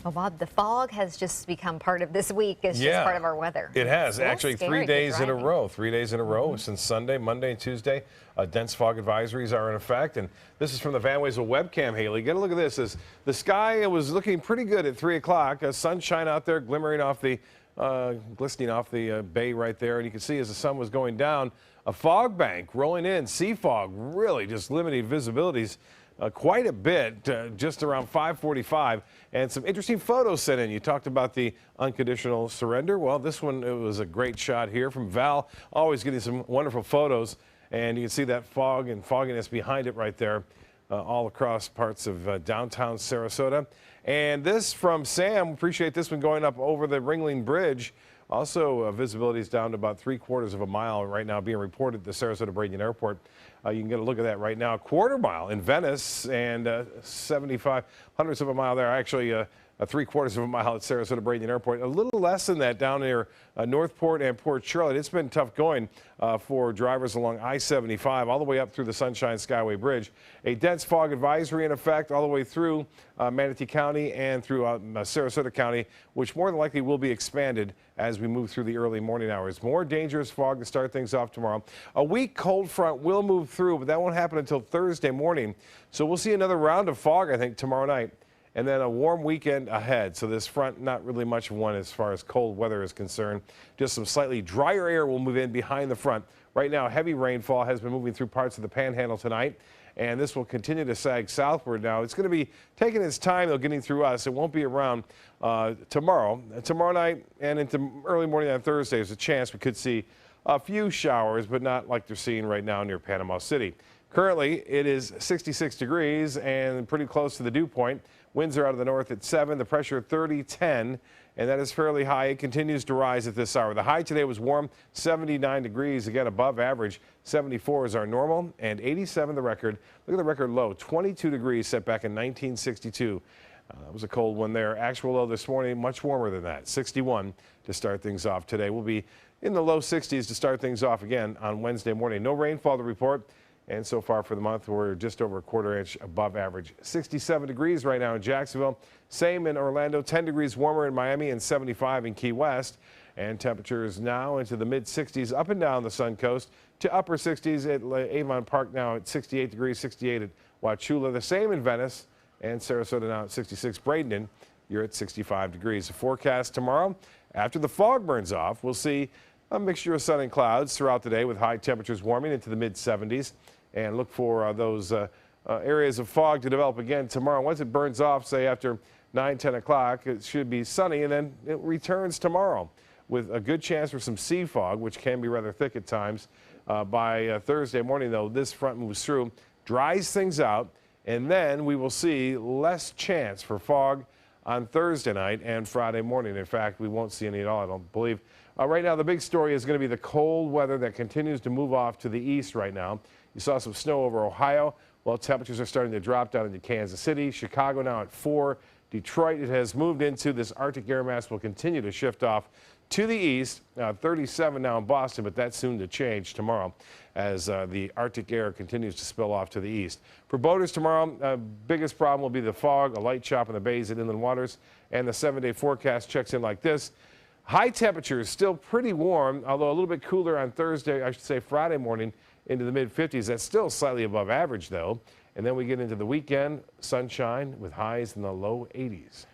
Well, Bob, the fog has just become part of this week. It's just part of our weather. It has. It's Actually, scary 3 days in a driving. row. 3 days in a row since Sunday, Monday, and Tuesday. Dense fog advisories are in effect. And this is from the Van Wezel webcam, Haley. Get a look at this. As the sky was looking pretty good at 3 o'clock. Sunshine out there glimmering off the, glistening off the bay right there. And you can see as the sun was going down, a fog bank rolling in. Sea fog, really just limiting visibilities. Quite a bit, just around 5:45, and some interesting photos sent in. You talked about the unconditional surrender. Well, this one, it was a great shot here from Val, always getting some wonderful photos, and you can see that fog and fogginess behind it right there, all across parts of downtown Sarasota. And this from Sam, appreciate this one going up over the Ringling Bridge. Also, visibility is down to about 3/4 of a mile right now being reported at the Sarasota Braden Airport. You can get a look at that right now. 1/4 mile in Venice and 75 hundredths of a mile there. Actually, 3/4 of a mile at Sarasota Braden Airport. A little less than that down near Northport and Port Charlotte. It's been tough going for drivers along I-75 all the way up through the Sunshine Skyway Bridge. A dense fog advisory in effect all the way through Manatee County and through Sarasota County, which more than likely will be expanded as we move through the early morning hours. More dangerous fog to start things off tomorrow. A weak cold front will move through, but that won't happen until Thursday morning. So we'll see another round of fog, I think, tomorrow night. And then a warm weekend ahead. So this front, not really much of one as far as cold weather is concerned. Just some slightly drier air will move in behind the front. Right now, heavy rainfall has been moving through parts of the Panhandle tonight, and this will continue to sag southward now. It's going to be taking its time, though, getting through us. It won't be around tomorrow. Tomorrow night and into early morning on Thursday, there's a chance we could see a few showers, but not like they're seeing right now near Panama City. Currently, it is 66 degrees and pretty close to the dew point. Winds are out of the north at 7, the pressure 30-10, and that is fairly high. It continues to rise at this hour. The high today was warm, 79 degrees, again above average. 74 is our normal, and 87 the record. Look at the record low, 22 degrees set back in 1962. That was a cold one there. Actual low this morning, much warmer than that, 61 to start things off today. We'll be in the low 60s to start things off again on Wednesday morning. No rainfall to report. And so far for the month, we're just over a 1/4 inch above average. 67 degrees right now in Jacksonville. Same in Orlando, 10 degrees warmer in Miami and 75 in Key West. And temperatures now into the mid-60s up and down the Suncoast to upper 60s at Avon Park now at 68 degrees, 68 at Wauchula. The same in Venice and Sarasota now at 66. Bradenton, you're at 65 degrees. The forecast tomorrow, after the fog burns off, we'll see a mixture of sun and clouds throughout the day with high temperatures warming into the mid-70s. And look for those areas of fog to develop again tomorrow. Once it burns off, say after 9, 10 o'clock, it should be sunny, and then it returns tomorrow with a good chance for some sea fog, which can be rather thick at times. By Thursday morning, though, this front moves through, dries things out, and then we will see less chance for fog on Thursday night and Friday morning. In fact, we won't see any at all, I don't believe. Right now, the big story is going to be the cold weather that continues to move off to the east right now. You saw some snow over Ohio. Well, temperatures are starting to drop down into Kansas City. Chicago now at 4. Detroit, it has moved into this Arctic air mass, will continue to shift off to the east. 37 now in Boston, but that's soon to change tomorrow as the Arctic air continues to spill off to the east. For boaters tomorrow, biggest problem will be the fog, a light chop in the bays and inland waters, and the 7-day forecast checks in like this. High temperatures still pretty warm, although a little bit cooler on Thursday, I should say Friday morning, into the mid-50s. That's still slightly above average, though. And then we get into the weekend, sunshine with highs in the low 80s.